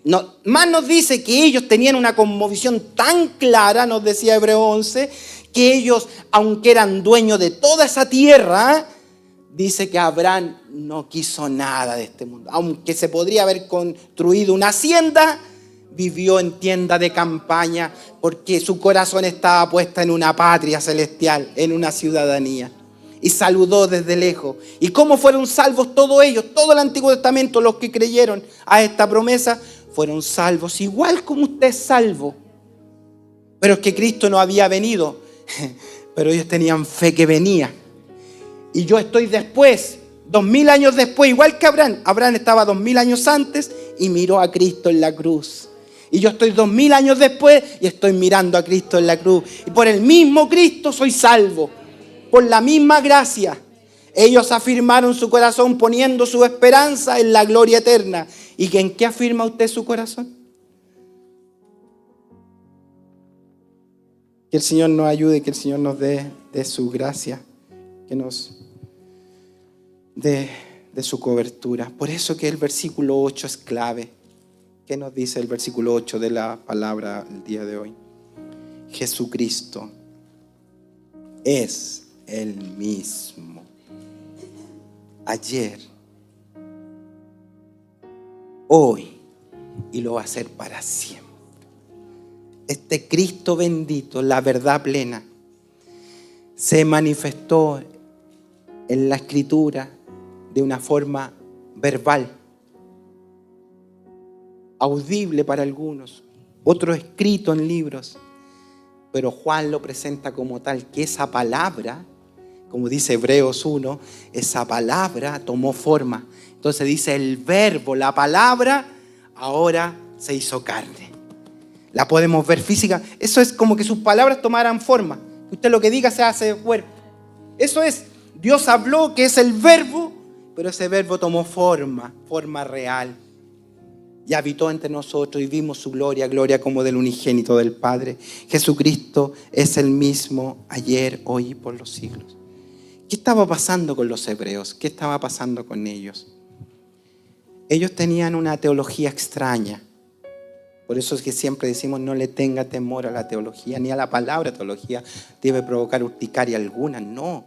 No, más nos dice que ellos tenían una cosmovisión tan clara, nos decía Hebreos 11, que ellos, aunque eran dueños de toda esa tierra, dice que Abraham no quiso nada de este mundo. Aunque se podría haber construido una hacienda, vivió en tienda de campaña porque su corazón estaba puesto en una patria celestial, en una ciudadanía. y saludó desde lejos. ¿Y cómo fueron salvos todos ellos? Todo el Antiguo Testamento, los que creyeron a esta promesa, fueron salvos, igual como usted es salvo. Pero es que Cristo no había venido, pero ellos tenían fe que venía. Y yo estoy después, 2000 años después, igual que Abraham. Abraham estaba 2000 años antes y miró a Cristo en la cruz. Y yo estoy 2000 años después y estoy mirando a Cristo en la cruz. Y por el mismo Cristo soy salvo. Por la misma gracia. Ellos afirmaron su corazón poniendo su esperanza en la gloria eterna. ¿Y en qué afirma usted su corazón? Que el Señor nos ayude, que el Señor nos dé de su gracia, que nos dé de su cobertura. Por eso que el versículo 8 es clave. ¿Qué nos dice el versículo 8 de la palabra el día de hoy? Jesucristo es el mismo ayer, hoy y lo va a ser para siempre. Este Cristo bendito, la verdad plena, se manifestó en la Escritura de una forma verbal, audible para algunos, otro escrito en libros, pero Juan lo presenta como tal, que esa palabra, como dice Hebreos 1, esa palabra tomó forma. Entonces dice el verbo, la palabra, ahora se hizo carne. La podemos ver física. Eso es como que sus palabras tomaran forma. Que usted lo que diga se hace cuerpo. Eso es, Dios habló, que es el verbo, pero ese verbo tomó forma real. Y habitó entre nosotros y vimos su gloria, gloria como del unigénito del Padre. Jesucristo es el mismo ayer, hoy y por los siglos. ¿Qué estaba pasando con los hebreos? ¿Qué estaba pasando con ellos? Ellos tenían una teología extraña. Por eso es que siempre decimos no le tenga temor a la teología, ni a la palabra teología debe provocar urticaria alguna. No.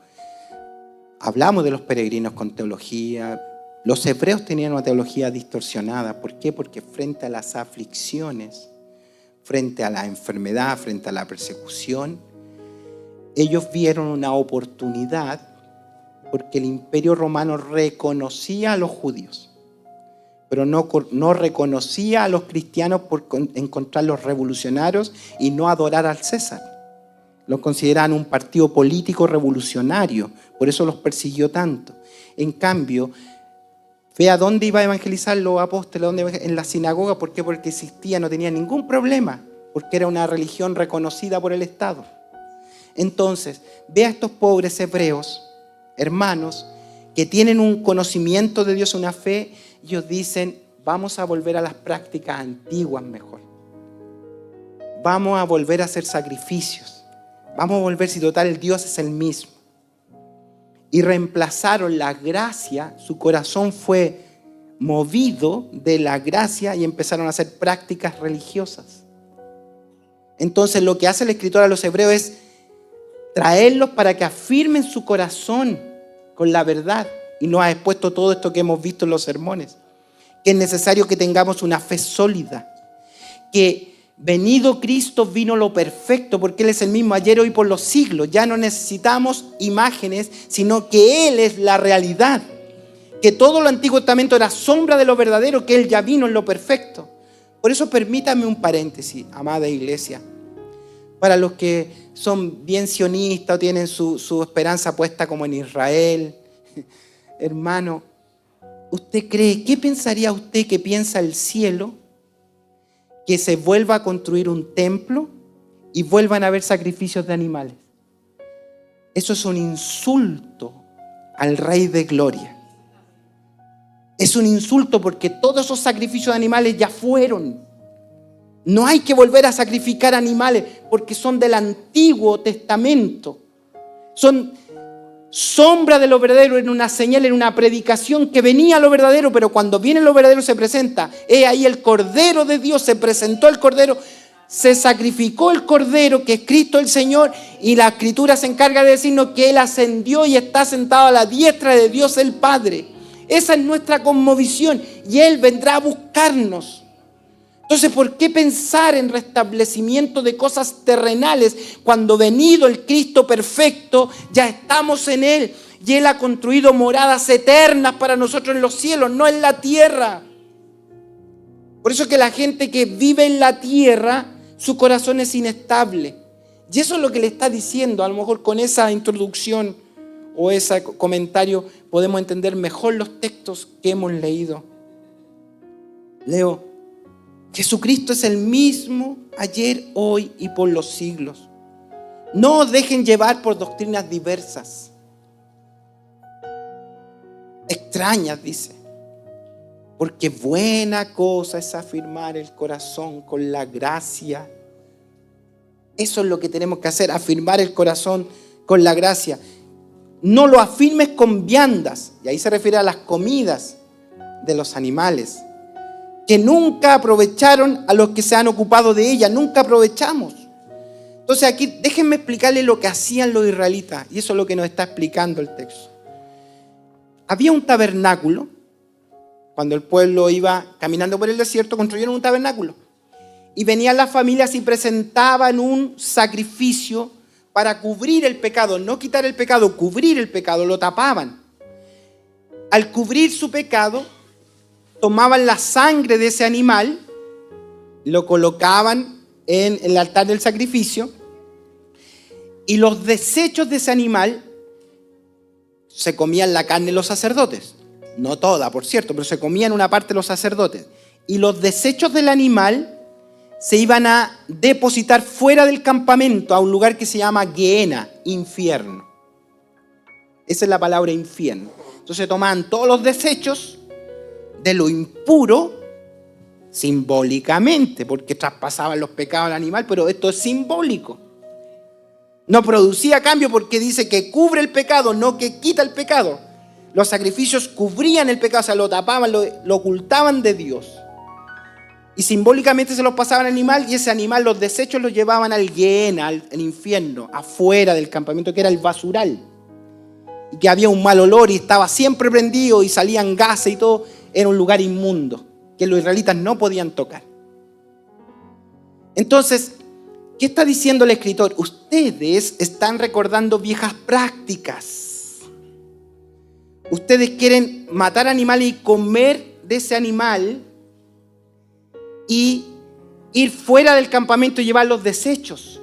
Hablamos de los peregrinos con teología. Los hebreos tenían una teología distorsionada. ¿Por qué? Porque frente a las aflicciones, frente a la enfermedad, frente a la persecución, ellos vieron una oportunidad porque el Imperio Romano reconocía a los judíos, pero no reconocía a los cristianos por encontrarlos revolucionarios y no adorar al César. Los consideraban un partido político revolucionario, por eso los persiguió tanto. En cambio, ve a dónde iba a evangelizar los apóstoles, en la sinagoga. ¿Por qué? Porque existía, no tenía ningún problema, porque era una religión reconocida por el Estado. Entonces, ve a estos pobres hebreos, hermanos, que tienen un conocimiento de Dios, una fe. Ellos dicen, vamos a volver a las prácticas antiguas mejor. Vamos a volver a hacer sacrificios. Vamos a volver, si total el Dios es el mismo. Y reemplazaron la gracia, su corazón fue movido de la gracia y empezaron a hacer prácticas religiosas. Entonces lo que hace el escritor a los hebreos es traerlos para que afirmen su corazón con la verdad. Y nos ha expuesto todo esto que hemos visto en los sermones. Que es necesario que tengamos una fe sólida. Que venido Cristo vino lo perfecto, porque Él es el mismo ayer, hoy, por los siglos. Ya no necesitamos imágenes, sino que Él es la realidad. Que todo lo Antiguo Testamento era sombra de lo verdadero, que Él ya vino en lo perfecto. Por eso permítame un paréntesis, amada iglesia. Para los que son bien sionistas o tienen su esperanza puesta como en Israel. Hermano, ¿usted cree, qué pensaría usted que piensa el cielo? Que se vuelva a construir un templo y vuelvan a haber sacrificios de animales. Eso es un insulto al Rey de Gloria. Es un insulto porque todos esos sacrificios de animales ya fueron. No hay que volver a sacrificar animales porque son del Antiguo Testamento. Son sombra de lo verdadero, en una señal, en una predicación que venía lo verdadero, pero cuando viene lo verdadero se presenta. Ahí el Cordero de Dios, se presentó el Cordero, se sacrificó el Cordero, que es Cristo el Señor, y la Escritura se encarga de decirnos que Él ascendió y está sentado a la diestra de Dios el Padre. Esa es nuestra cosmovisión y Él vendrá a buscarnos. Entonces, ¿por qué pensar en restablecimiento de cosas terrenales cuando venido el Cristo perfecto, ya estamos en Él y Él ha construido moradas eternas para nosotros en los cielos, no en la tierra? Por eso es que la gente que vive en la tierra, su corazón es inestable. Y eso es lo que le está diciendo. A lo mejor con esa introducción o ese comentario podemos entender mejor los textos que hemos leído. Leo: Jesucristo es el mismo ayer, hoy y por los siglos. No os dejen llevar por doctrinas diversas, extrañas, dice. Porque buena cosa es afirmar el corazón con la gracia. Eso es lo que tenemos que hacer, afirmar el corazón con la gracia. No lo afirmes con viandas, y ahí se refiere a las comidas de los animales, que nunca aprovecharon a los que se han ocupado de ella, nunca aprovechamos. Entonces aquí déjenme explicarles lo que hacían los israelitas, y eso es lo que nos está explicando el texto. Había un tabernáculo. Cuando el pueblo iba caminando por el desierto, construyeron un tabernáculo. Y venían las familias y presentaban un sacrificio para cubrir el pecado, no quitar el pecado, cubrir el pecado, lo tapaban. Al cubrir su pecado, tomaban la sangre de ese animal, lo colocaban en el altar del sacrificio, y los desechos de ese animal se comían la carne de los sacerdotes. No toda, por cierto, pero se comían una parte de los sacerdotes. Y los desechos del animal se iban a depositar fuera del campamento a un lugar que se llama Gehenna, infierno. Esa es la palabra infierno. Entonces tomaban todos los desechos de lo impuro, simbólicamente, porque traspasaban los pecados al animal, pero esto es simbólico. No producía cambio porque dice que cubre el pecado, no que quita el pecado. Los sacrificios cubrían el pecado, o sea, lo tapaban, lo ocultaban de Dios. Y simbólicamente se los pasaban al animal, y ese animal, los desechos los llevaban al Gehenna, al infierno, afuera del campamento, que era el basural. Y que había un mal olor y estaba siempre prendido y salían gases y todo. Era un lugar inmundo que los israelitas no podían tocar. Entonces, ¿qué está diciendo el escritor? Ustedes están recordando viejas prácticas. Ustedes quieren matar animales y comer de ese animal y ir fuera del campamento y llevar los desechos.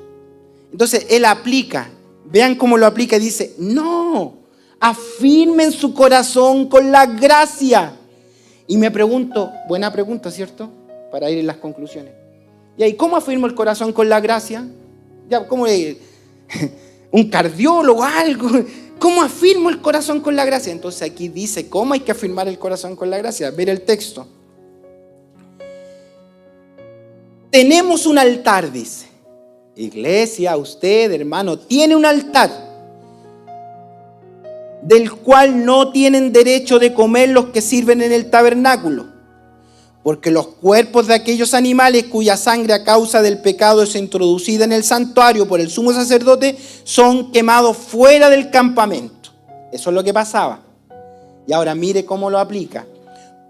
Entonces él aplica, vean cómo lo aplica, y dice: no, afirmen su corazón con la gracia. Y me pregunto, buena pregunta, ¿cierto? Para ir en las conclusiones. ¿Y ahí cómo afirmo el corazón con la gracia? Ya, ¿cómo un cardiólogo, algo? ¿Cómo afirmo el corazón con la gracia? Entonces aquí dice cómo hay que afirmar el corazón con la gracia. Ver el texto. Tenemos un altar, dice. Iglesia, usted, hermano, tiene un altar del cual no tienen derecho de comer los que sirven en el tabernáculo, porque los cuerpos de aquellos animales cuya sangre a causa del pecado es introducida en el santuario por el sumo sacerdote son quemados fuera del campamento. Eso es lo que pasaba. Y ahora mire cómo lo aplica.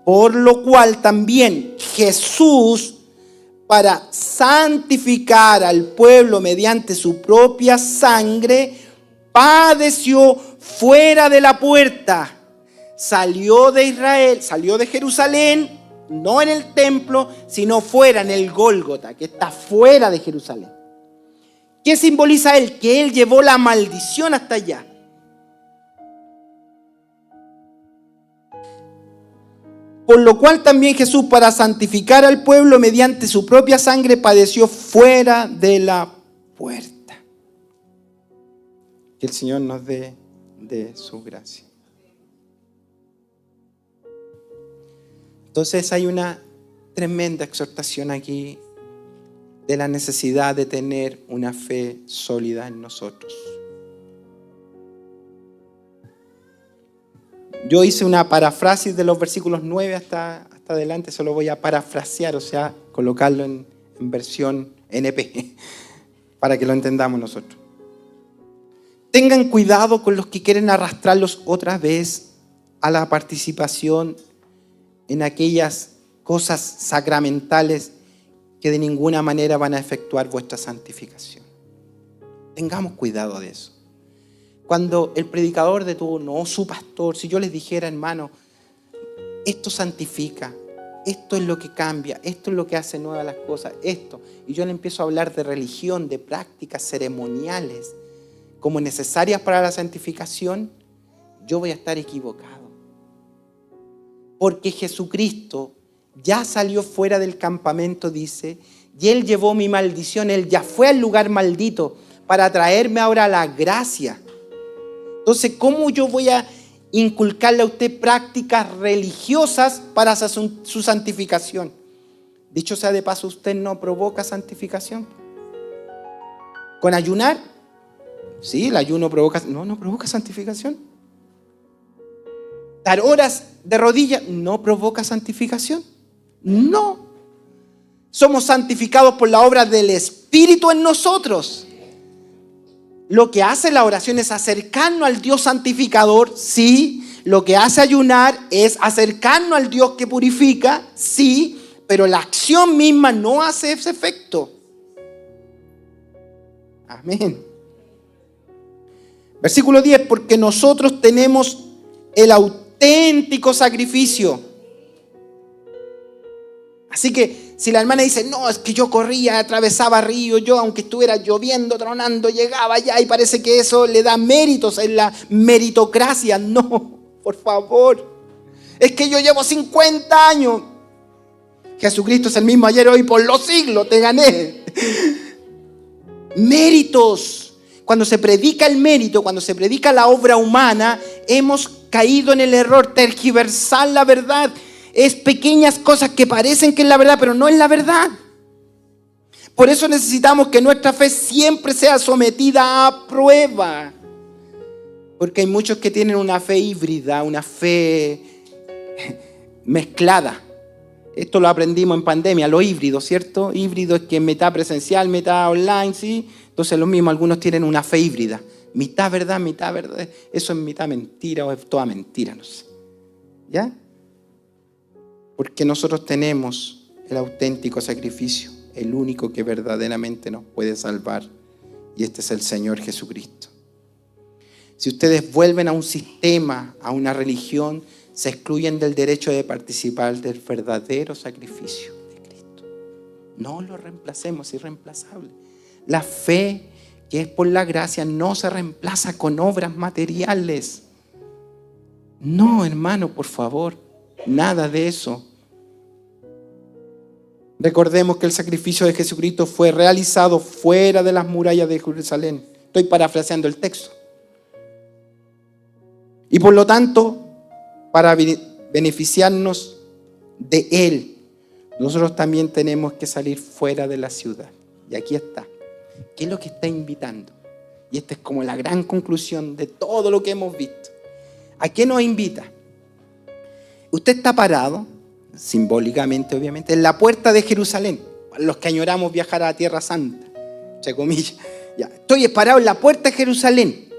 Por lo cual también Jesús, para santificar al pueblo mediante su propia sangre, padeció fuera de la puerta. Salió de Israel, salió de Jerusalén, no en el templo, sino fuera, en el Gólgota, que está fuera de Jerusalén. ¿Qué simboliza él? Que él llevó la maldición hasta allá. Por lo cual también Jesús, para santificar al pueblo mediante su propia sangre, padeció fuera de la puerta. Que el Señor nos dé de su gracia. Entonces hay una tremenda exhortación aquí de la necesidad de tener una fe sólida en nosotros. Yo hice una parafrasis de los versículos 9 hasta adelante, solo voy a parafrasear, o sea, colocarlo en versión NP, para que lo entendamos nosotros. Tengan cuidado con los que quieren arrastrarlos otra vez a la participación en aquellas cosas sacramentales que de ninguna manera van a efectuar vuestra santificación. Tengamos cuidado de eso. Cuando el predicador de turno o su pastor, si yo les dijera, hermano, esto santifica, esto es lo que cambia, esto es lo que hace nuevas las cosas, esto, y yo le empiezo a hablar de religión, de prácticas ceremoniales como necesarias para la santificación, yo voy a estar equivocado. Porque Jesucristo ya salió fuera del campamento, dice, y Él llevó mi maldición, Él ya fue al lugar maldito para traerme ahora la gracia. Entonces, ¿cómo yo voy a inculcarle a usted prácticas religiosas para su santificación? Dicho sea de paso, usted no provoca santificación. ¿Con ayunar? Sí, el ayuno provoca... No provoca santificación. ¿Dar horas de rodillas? No provoca santificación. No. Somos santificados por la obra del Espíritu en nosotros. Lo que hace la oración es acercarnos al Dios santificador, sí. Lo que hace ayunar es acercarnos al Dios que purifica, sí. Pero la acción misma no hace ese efecto. Amén. Versículo 10, porque nosotros tenemos el auténtico sacrificio. Así que si la hermana dice, no, es que yo corría, atravesaba ríos, yo aunque estuviera lloviendo, tronando, llegaba allá y parece que eso le da méritos en la meritocracia. No, por favor. Es que yo llevo 50 años. Jesucristo es el mismo ayer, hoy, por los siglos, te gané. Méritos. Cuando se predica el mérito, cuando se predica la obra humana, hemos caído en el error, tergiversar la verdad. Es pequeñas cosas que parecen que es la verdad, pero no es la verdad. Por eso necesitamos que nuestra fe siempre sea sometida a prueba. Porque hay muchos que tienen una fe híbrida, una fe mezclada. Esto lo aprendimos en pandemia, lo híbrido, ¿cierto? Híbrido es que mitad presencial, mitad online, ¿sí? Entonces lo mismo, algunos tienen una fe híbrida. Mitad verdad, mitad verdad. Eso es mitad mentira o es toda mentira, no sé. ¿Ya? Porque nosotros tenemos el auténtico sacrificio, el único que verdaderamente nos puede salvar. Y este es el Señor Jesucristo. Si ustedes vuelven a un sistema, a una religión, se excluyen del derecho de participar del verdadero sacrificio de Cristo. No lo reemplacemos, es irreemplazable. La fe que es por la gracia no se reemplaza con obras materiales. No, hermano, por favor, nada de eso. Recordemos que el sacrificio de Jesucristo fue realizado fuera de las murallas de Jerusalén. Estoy parafraseando el texto. Y por lo tanto, para beneficiarnos de Él, nosotros también tenemos que salir fuera de la ciudad. Y aquí está. ¿Qué es lo que está invitando? Y esta es como la gran conclusión de todo lo que hemos visto. ¿A qué nos invita? Usted está parado, simbólicamente obviamente, en la puerta de Jerusalén. Para los que añoramos viajar a la Tierra Santa, entre comillas. Ya, estoy parado en la puerta de Jerusalén.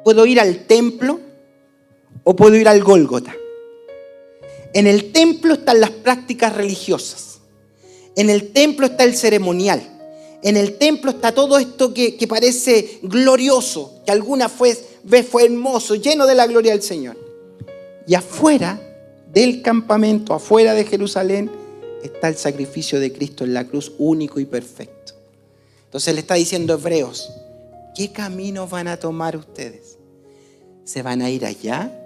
¿Puedo ir al templo o puedo ir al Gólgota? En el templo están las prácticas religiosas. En el templo está el ceremonial. En el templo está todo esto que parece glorioso, que alguna vez fue hermoso, lleno de la gloria del Señor. Y afuera del campamento, afuera de Jerusalén, está el sacrificio de Cristo en la cruz, único y perfecto. Entonces le está diciendo a Hebreos, ¿qué camino van a tomar ustedes? ¿Se van a ir allá?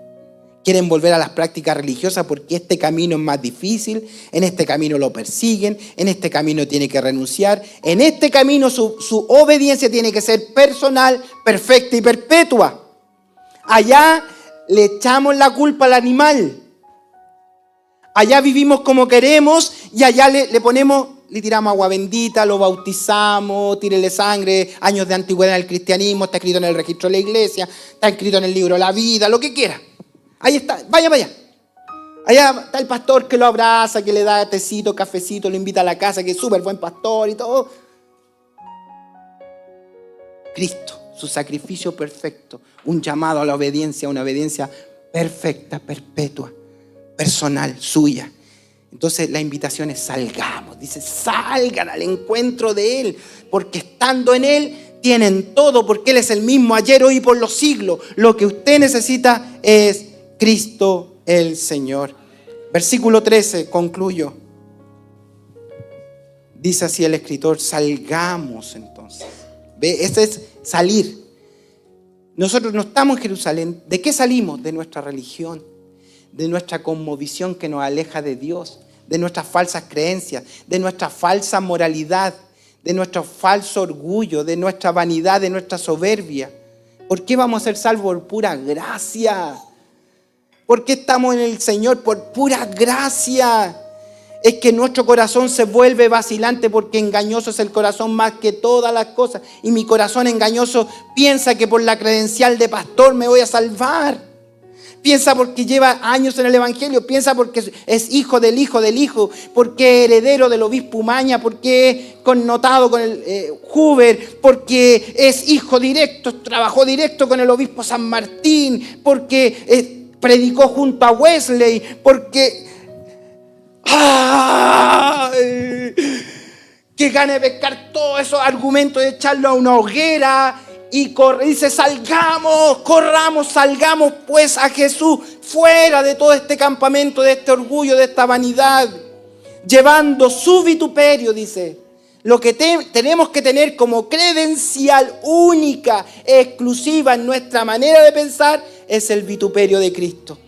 ¿Quieren volver a las prácticas religiosas porque este camino es más difícil? En este camino lo persiguen, en este camino tiene que renunciar, en este camino su obediencia tiene que ser personal, perfecta y perpetua. Allá le echamos la culpa al animal. Allá vivimos como queremos y allá le tiramos agua bendita, lo bautizamos, tírele sangre, años de antigüedad del cristianismo, está escrito en el registro de la iglesia, está escrito en el libro de la vida, lo que quiera. Ahí está, vaya para allá. Allá está el pastor que lo abraza, que le da tecito, cafecito, lo invita a la casa, que es súper buen pastor y todo. Cristo, su sacrificio perfecto, un llamado a la obediencia, una obediencia perfecta, perpetua, personal, suya. Entonces la invitación es salgamos. Dice, salgan al encuentro de Él, porque estando en Él tienen todo, porque Él es el mismo ayer, hoy y por los siglos. Lo que usted necesita es Cristo el Señor. Versículo 13, concluyo. Dice así el escritor, salgamos entonces. ¿Ve? Ese es salir. Nosotros no estamos en Jerusalén. ¿De qué salimos? De nuestra religión, de nuestra cosmovisión que nos aleja de Dios, de nuestras falsas creencias, de nuestra falsa moralidad, de nuestro falso orgullo, de nuestra vanidad, de nuestra soberbia. ¿Por qué vamos a ser salvos? Por pura gracia. ¿Por qué estamos en el Señor? Por pura gracia. Es que nuestro corazón se vuelve vacilante porque engañoso es el corazón más que todas las cosas. Y mi corazón engañoso piensa que por la credencial de pastor me voy a salvar. Piensa porque lleva años en el Evangelio. Piensa porque es hijo del hijo del hijo. Porque es heredero del obispo Umaña. Porque es connotado con el Huber. Porque es hijo directo. Trabajó directo con el obispo San Martín. Porque predicó junto a Wesley. Porque... ¡ay! Que gane de pescar todos esos argumentos y echarlo a una hoguera y dice salgamos, corramos, salgamos pues a Jesús fuera de todo este campamento, de este orgullo, de esta vanidad, llevando su vituperio, dice. Lo que tenemos que tener como credencial única, exclusiva en nuestra manera de pensar es el vituperio de Cristo.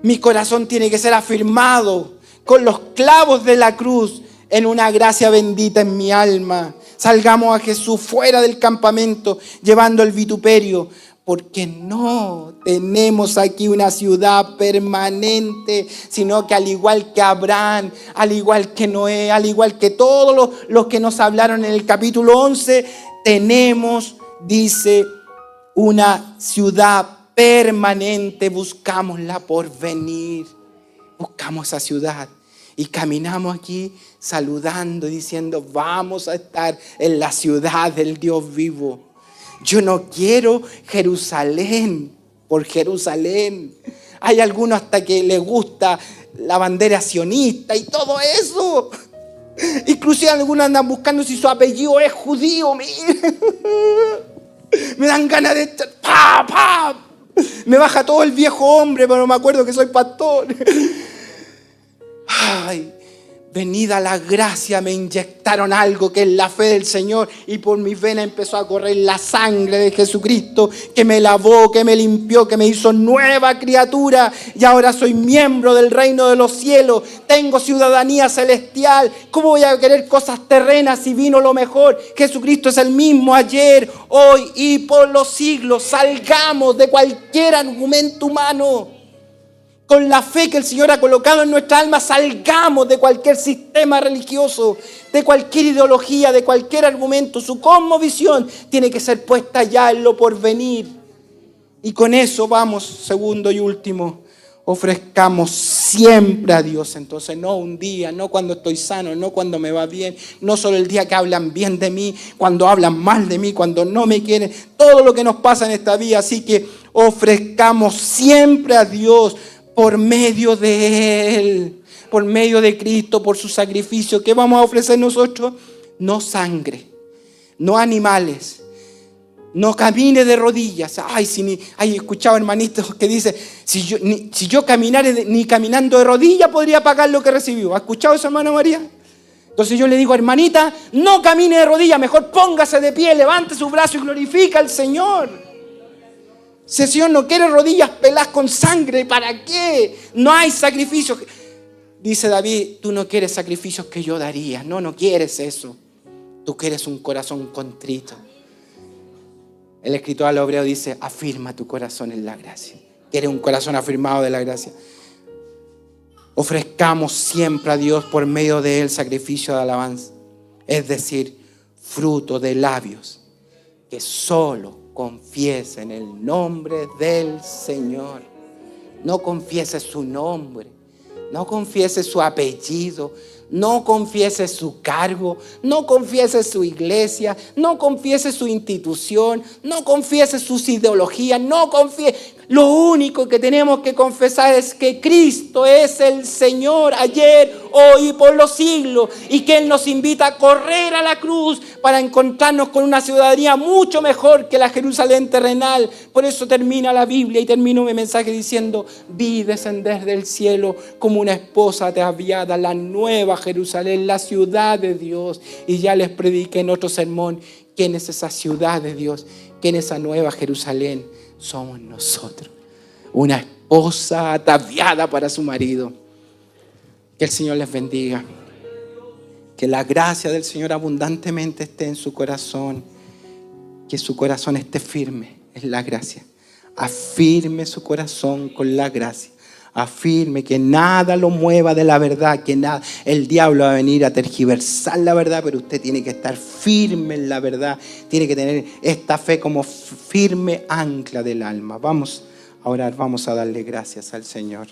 Mi corazón tiene que ser afirmado con los clavos de la cruz en una gracia bendita en mi alma. Salgamos a Jesús fuera del campamento llevando el vituperio, porque no tenemos aquí una ciudad permanente, sino que al igual que Abraham, al igual que Noé, al igual que todos los que nos hablaron en el capítulo 11, tenemos, dice, una ciudad permanente. Buscámosla por venir. Buscamos esa ciudad y caminamos aquí saludando y diciendo vamos a estar en la ciudad del Dios vivo. Yo no quiero Jerusalén por Jerusalén. Hay algunos hasta que les gusta la bandera sionista y todo eso. Inclusive algunos andan buscando si su apellido es judío. Me dan ganas de... ¡pa! Me baja todo el viejo hombre, pero me acuerdo que soy pastor. Ay, venida la gracia, me inyectaron algo que es la fe del Señor y por mis venas empezó a correr la sangre de Jesucristo que me lavó, que me limpió, que me hizo nueva criatura y ahora soy miembro del reino de los cielos, tengo ciudadanía celestial. ¿Cómo voy a querer cosas terrenas si vino lo mejor? Jesucristo es el mismo ayer, hoy y por los siglos. Salgamos de cualquier argumento humano. Con la fe que el Señor ha colocado en nuestra alma, salgamos de cualquier sistema religioso, de cualquier ideología, de cualquier argumento. Su cosmovisión tiene que ser puesta ya en lo porvenir. Y con eso vamos, segundo y último, ofrezcamos siempre a Dios. Entonces, no un día, no cuando estoy sano, no cuando me va bien, no solo el día que hablan bien de mí, cuando hablan mal de mí, cuando no me quieren, todo lo que nos pasa en esta vida. Así que ofrezcamos siempre a Dios por medio de Él, por medio de Cristo, por su sacrificio. ¿Qué vamos a ofrecer nosotros? No sangre, no animales, no camine de rodillas. Ay, he escuchado hermanitos que dicen, si yo caminara ni caminando de rodillas podría pagar lo que recibió. ¿Ha escuchado eso, hermana María? Entonces yo le digo, hermanita, no camine de rodillas, mejor póngase de pie, levante su brazo y glorifica al Señor. Si el Señor no quiere rodillas peladas con sangre, ¿para qué? No hay sacrificios. Dice David, tú no quieres sacrificios que yo daría. No quieres eso. Tú quieres un corazón contrito. El escritor al Hebreo dice, afirma tu corazón en la gracia. Quieres un corazón afirmado de la gracia. Ofrezcamos siempre a Dios por medio de Él sacrificio de alabanza. Es decir, fruto de labios que solo confiesen el nombre del Señor. No confiese su nombre, no confiese su apellido, No confiese su cargo, no confiese su iglesia, no confiese su institución, no confiese sus ideologías, no confiese. Lo único que tenemos que confesar es que Cristo es el Señor ayer, hoy y por los siglos, y que Él nos invita a correr a la cruz para encontrarnos con una ciudadanía mucho mejor que la Jerusalén terrenal. Por eso termina la Biblia y termino mi mensaje diciendo: vi descender del cielo como una esposa ataviada, la nueva Jerusalén, la ciudad de Dios. Y ya les prediqué en otro sermón quién es esa ciudad de Dios, quién es esa nueva Jerusalén. Somos nosotros, una esposa ataviada para su marido. Que el Señor les bendiga. Que la gracia del Señor abundantemente esté en su corazón. Que su corazón esté firme en la gracia. Afirme su corazón con la gracia. Afirme que nada lo mueva de la verdad, que nada, el diablo va a venir a tergiversar la verdad, pero usted tiene que estar firme en la verdad, tiene que tener esta fe como firme ancla del alma. Vamos a orar, vamos a darle gracias al Señor.